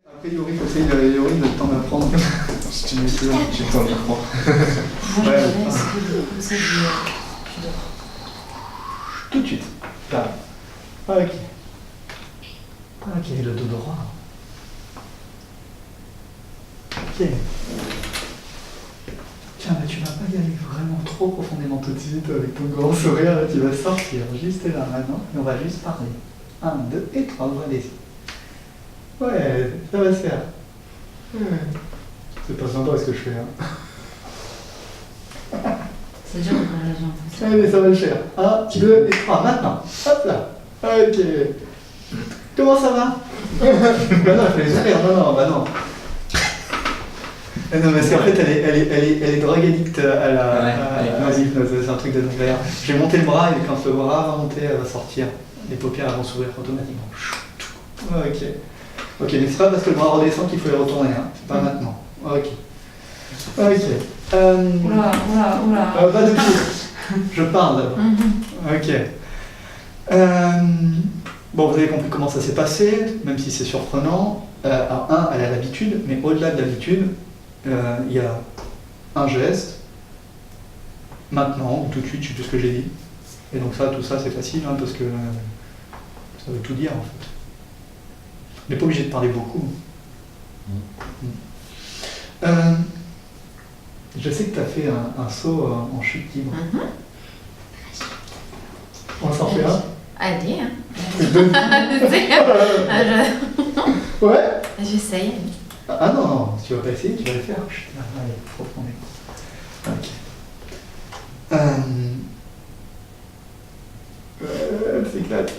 A priori, j'essaye de t'en apprendre. Si tu me dis, j'ai pas envie de croire. Ouais, Moi, je me laisse comme ça, tu dors. Tout de suite. Là. Ok. Ok, le dos droit. Ok. Tiens, mais tu vas pas y aller vraiment trop profondément tout de suite avec ton grand sourire. Là, tu vas sortir juste là maintenant et on va juste parler. 1, 2 et 3, allez-y. Ouais, ça va se faire. C'est pas sympa ce que je fais. Hein. C'est dur de parler en fait. Allez, ça va le faire. 1, 2 et 3, maintenant. Hop là. Ok. Comment ça va? Bah non, je fais les sourires. Non, bah non. Non, parce qu'en fait, elle est drogue addict à l'hypnose. C'est un truc de dingue. D'ailleurs, je vais monter le bras et quand le bras va monter, elle va sortir. Les paupières vont s'ouvrir automatiquement. Ok. Ok, mais c'est pas parce que le bras redescend qu'il faut les retourner. Hein. C'est pas maintenant. Ok. Ok. Oula. Pas de tout. Je parle d'abord. Ok. Bon, vous avez compris comment ça s'est passé, même si c'est surprenant. Alors, elle a l'habitude, mais au-delà de l'habitude, il y a un geste, maintenant, ou tout de suite, je sais plus ce que j'ai dit. Et donc tout ça, c'est facile, hein, parce que ça veut tout dire, en fait. On n'est pas obligé de parler beaucoup. Je sais que tu as fait un saut en chute libre. On s'en fait un? Allez, hein. Ouais. J'essaye. Ah non, tu vas pas essayer, tu vas le faire. Allez, profondément. Ok. Elle s'éclate.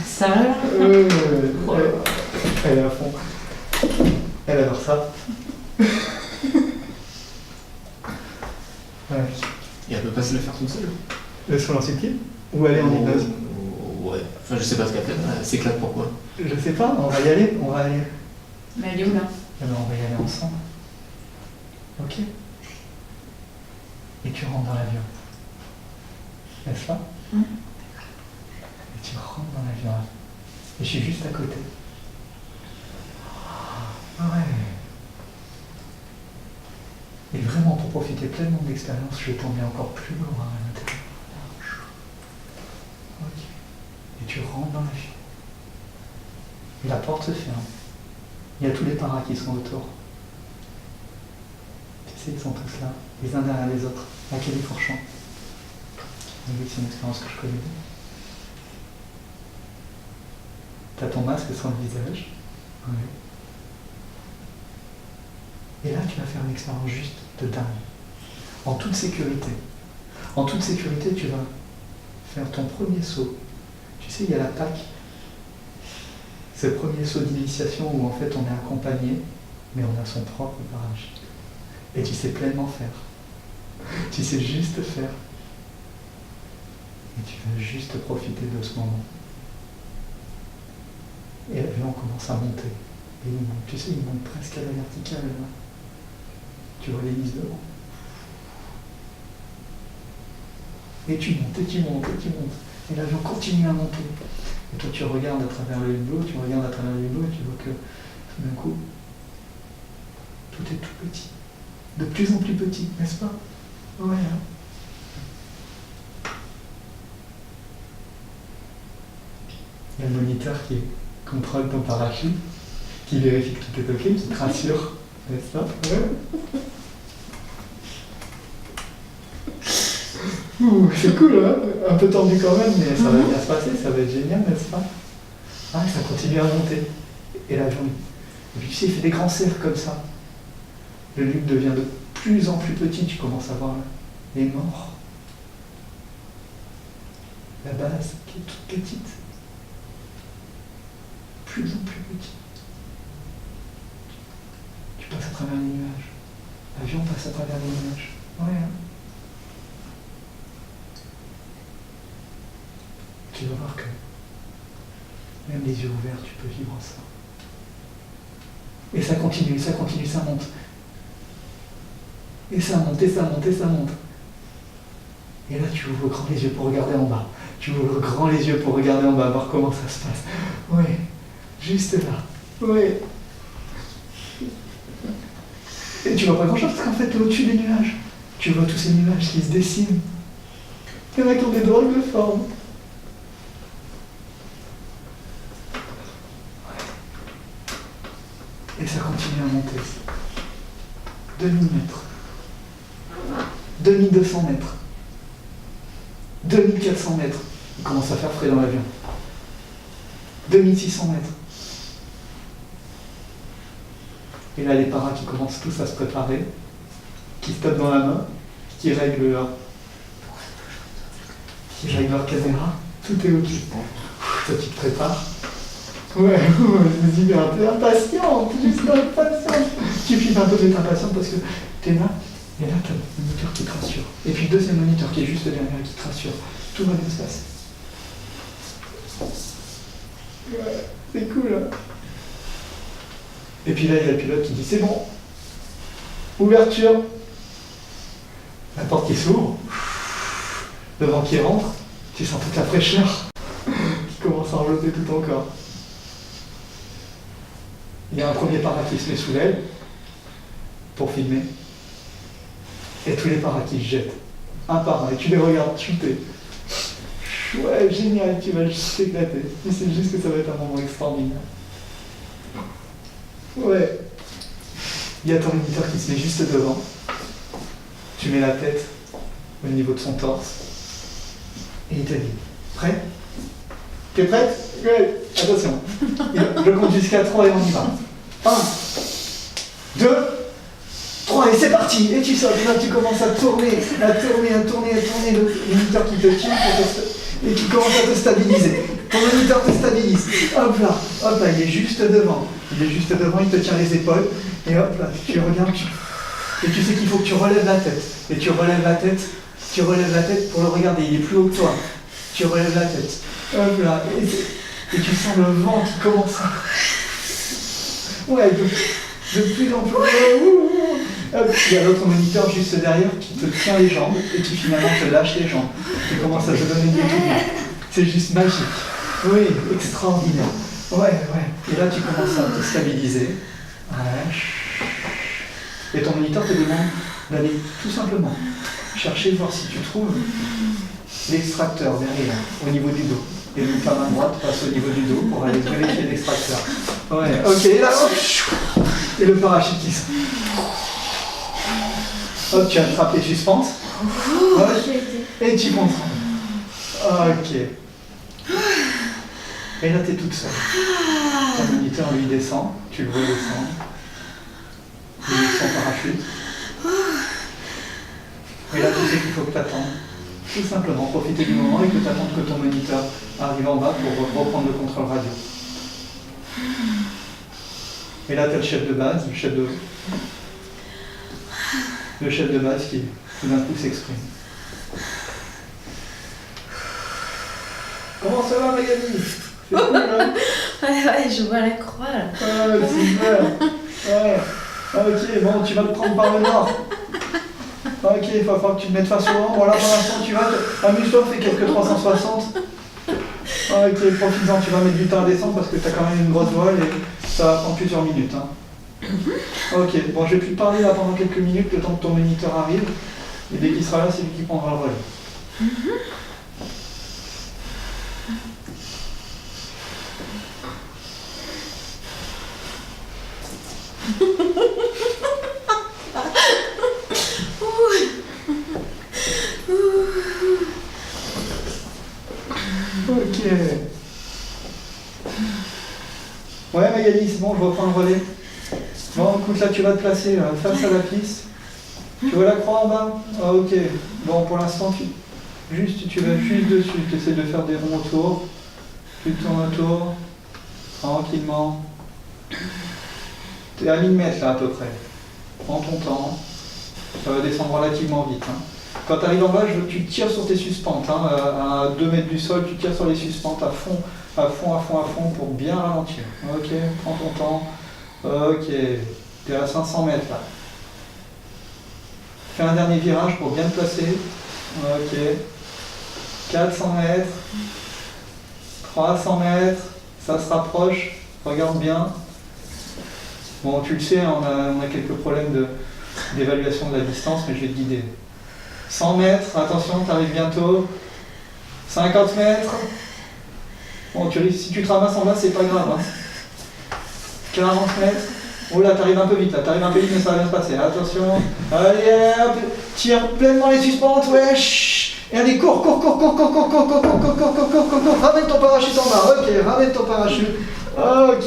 Ça va là? Elle est à fond. Elle adore ça. Ouais. Et elle peut pas se le faire toute seule. Elle se lance utile? Ou elle est en hypnose? Ouais. Enfin, je sais pas ce qu'elle fait. Elle s'éclate pourquoi? Je sais pas, on va y aller. Mais elle est où là? Eh ben, on va y aller ensemble. Ok. Et tu rentres dans l'avion. N'est-ce pas? Et tu rentres dans l'avion. Et je suis juste à côté. Ouais. Et vraiment, pour profiter pleinement de l'expérience, je vais tomber encore plus loin à l'intérieur. Ok. Et tu rentres dans l'avion. Et la porte se ferme. Il y a tous les paras qui sont autour. Tu sais, ils sont tous là, les uns derrière les autres, à Califourchon. Oui, c'est une expérience que je connais bien. T'as ton masque sur le visage. Oui. Et là, tu vas faire une expérience juste de dingue. En toute sécurité. En toute sécurité, tu vas faire ton premier saut. Tu sais, il y a la Pâque. C'est le premier saut d'initiation où en fait on est accompagné, mais on a son propre parachute. Et tu sais pleinement faire. Tu sais juste faire. Et tu vas juste profiter de ce moment. Et l'avion commence à monter. Et il monte. Tu sais, il monte presque à la verticale là. Tu vois l'hélice devant. Et tu montes, et tu montes, et tu montes. Et l'avion continue à monter. Et toi, tu regardes à travers le hublot, et tu vois que, tout d'un coup, tout est tout petit. De plus en plus petit, n'est-ce pas? Ouais, hein. Il y a le moniteur qui contrôle ton parachute, qui vérifie que tout est ok, qui te rassure, n'est-ce pas? Ouais. C'est cool, hein? Un peu tendu quand même, mais ça va bien se passer, ça va être génial, n'est-ce pas? Ah, ça continue à monter. Et l'avion, et puis tu sais, il fait des grands cercles comme ça. Le Luc devient de plus en plus petit, tu commences à voir les morts. La base qui est toute petite. Plus en plus petit. Tu passes à travers les nuages. L'avion passe à travers les nuages. Ouais, hein? Tu vas voir que même les yeux ouverts, tu peux vivre ça. Et ça continue, ça monte. Et ça monte, et ça monte, et ça monte. Et là, tu ouvres grand les yeux pour regarder en bas. Tu ouvres grand les yeux pour regarder en bas, voir comment ça se passe. Ouais, juste là. Ouais. Et tu vois pas grand chose parce qu'en fait, t'es au-dessus des nuages. Tu vois tous ces nuages qui se dessinent. Il y en a qui ont des drôles de formes. Et ça continue à monter. 2000 mètres. 2200 mètres. 2400 mètres. Il commence à faire frais dans l'avion. 2600 mètres. Et là, les paras qui commencent tous à se préparer, qui se tapent dans la main, qui règlent leur caméra. Tout est ok. Toi, tu te prépares. Ouais, je me dis, mais t'es impatiente, juste impatiente. Tu files un peu d'être impatiente parce que t'es là, et là, t'as le moniteur qui te rassure. Et puis le deuxième moniteur qui est juste derrière qui te rassure. Tout va bien se passer. Ouais, c'est cool, hein. Et puis là, il y a le pilote qui dit, c'est bon. Ouverture. La porte qui s'ouvre. Le vent qui rentre. Tu sens toute la fraîcheur qui commence à envelopper tout ton corps. Il y a un premier para qui se met sous l'aile pour filmer. Et tous les paras qui se jettent. Un par un. Et tu les regardes chuter. Ouais, génial, tu vas juste t'éclater. Mais c'est juste que ça va être un moment extraordinaire. Ouais. Il y a ton moniteur qui se met juste devant. Tu mets la tête au niveau de son torse. Et il te dit, prêt? T'es prête? Ouais. Attention. Je compte jusqu'à 3 et on y va. 1, 2, 3 et c'est parti. Et tu sautes. Et là tu commences à tourner. Le moniteur qui te tient et qui commence à te stabiliser. Ton moniteur te stabilise. Hop là, il est juste devant. Il te tient les épaules. Et hop là, tu regardes. Et tu sais qu'il faut que tu relèves la tête. Et tu relèves la tête pour le regarder. Il est plus haut que toi. Tu relèves la tête. Hop là. Et tu sens le vent qui commence à... Ouais, de plus en plus... Hop, il y a l'autre moniteur juste derrière qui te tient les jambes et qui finalement te lâche les jambes. Tu commences à te donner des coups. C'est juste magique. Oui, extraordinaire. Ouais. Et là, tu commences à te stabiliser. Ouais. Et ton moniteur te demande d'aller tout simplement chercher, voir si tu trouves l'extracteur derrière, au niveau du dos. Et donc ta main droite passe au niveau du dos pour aller vérifier l'extracteur. Ouais, ok, et là, hop, et le parachute qui sort. Hop, tu attrapes les suspentes. Et tu contrôles. Ok. Et là, tu es toute seule. Ton moniteur, lui, descend. Tu le vois descendre. Il met son parachute. Et là, tu sais qu'il faut que tu attendes. Tout simplement, profiter du moment et que tu attendes que ton moniteur arrive en bas pour reprendre le contrôle radio. Et là, tu as le chef de base, le chef de base qui tout d'un coup s'exprime. Comment ça va, Magali? C'est cool, hein? Ouais, je vois la croix là. Ouais, super. Ouais. Ok, bon, tu vas te prendre par le nord. Ok, il va falloir que tu te mettes face au vent. Bon, là, pour l'instant, tu vas. Amuse-toi, fais quelques 360. Ok, profites-en, tu vas mettre du temps à descendre parce que tu as quand même une grosse voile et ça va prendre plusieurs minutes. Hein. Ok, bon, je vais plus te parler là pendant quelques minutes, le temps que ton moniteur arrive. Et dès qu'il sera là, c'est lui qui prendra le relais. Ok. Ouais, Magali, c'est bon, je reprends le relais. Bon, écoute, là, tu vas te placer face à la piste. Tu vois la croix en bas? Ah, ok. Bon, pour l'instant, tu vas juste dessus. Tu essaies de faire des ronds autour. Tu tournes autour. Tranquillement. Tu es à 1000 mètres, là, à peu près. Prends ton temps. Ça va descendre relativement vite. Hein. Quand tu arrives en bas, je veux que tu tires sur tes suspentes. Hein, à 2 mètres du sol, tu tires sur les suspentes à fond pour bien ralentir. Ok, prends ton temps. Ok, tu es à 500 mètres là. Fais un dernier virage pour bien te placer. Ok. 400 mètres. 300 mètres. Ça se rapproche. Regarde bien. Bon, tu le sais, on a quelques problèmes d'évaluation de la distance, mais je vais te guider. 100 mètres, attention, tu arrives bientôt. 50 mètres. Bon, si tu te ramasses en bas, c'est pas grave. Hein. 40 mètres. Oh là, t'arrives un peu vite, mais ça va bien se passer. Attention. Allez, hop, tire pleinement les suspentes, ouais. Et allez, cours. Ramène ton parachute en bas. Ok, ramène ton parachute. Ok,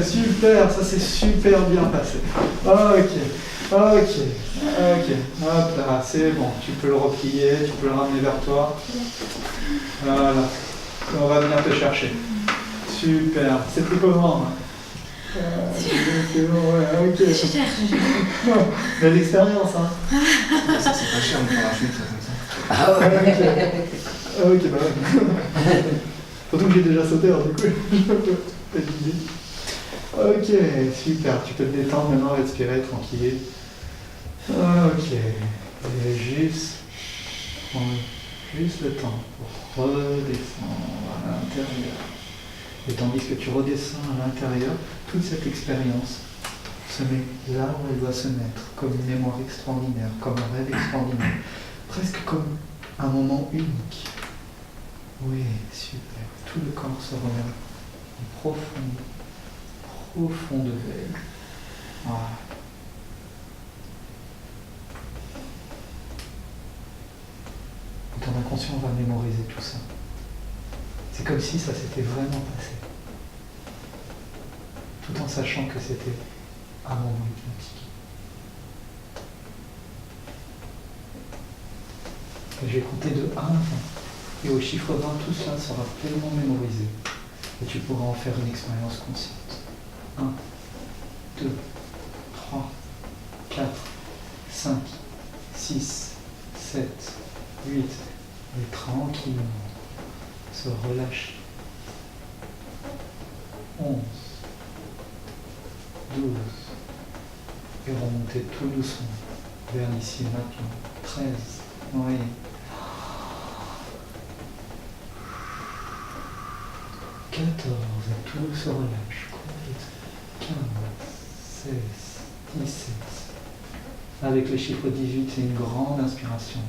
super, ça s'est super bien passé. Ok, hop là, c'est bon, tu peux le replier, tu peux le ramener vers toi. Voilà, on va venir te chercher. Super, c'est plus comment c'est bon, ouais, ok. De l'expérience, hein. Ça, c'est pas cher, le parachute, ça, comme ça. Ah ouais. Ok, bah ouais. Surtout que j'ai déjà sauté, alors du coup, je peux pas l'idée. Ok, super, tu peux te détendre maintenant, respirer tranquille. Ok, et prends juste le temps pour redescendre à l'intérieur. Et tandis que tu redescends à l'intérieur, toute cette expérience se met là où elle doit se mettre, comme une mémoire extraordinaire, comme un rêve extraordinaire, presque comme un moment unique. Oui, super. Tout le corps se remet en profonde veille. Voilà. Et ton inconscient va mémoriser tout ça. C'est comme si ça s'était vraiment passé. Tout en sachant que c'était un moment hypnotique. Et je vais compter de 1 à 20. Et au chiffre 20, tout cela sera pleinement mémorisé. Et tu pourras en faire une expérience consciente. 1, 2, 3, 4, 5, 6, 7, 8. Et tranquillement, se relâcher. 11, 12. Et remonter tout doucement vers ici maintenant. 13. Oui. 14, et tout se relâche complètement. 15, 16, 17. Avec le chiffre 18, c'est une grande inspiration.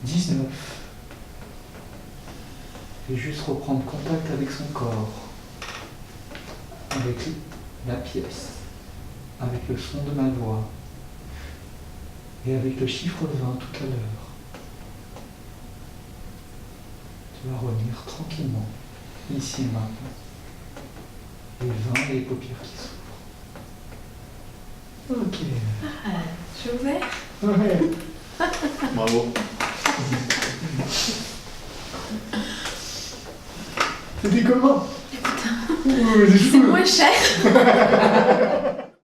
19. Et juste reprendre contact avec son corps, avec la pièce, avec le son de ma voix, et avec le chiffre 20 tout à l'heure. Tu vas revenir tranquillement, ici et maintenant. Et 20, les paupières qui s'ouvrent. Ok. Ah, j'ai ouvert. Ouais. Bravo. C'était comment? Écoute, C'est c'est fou. moins cher.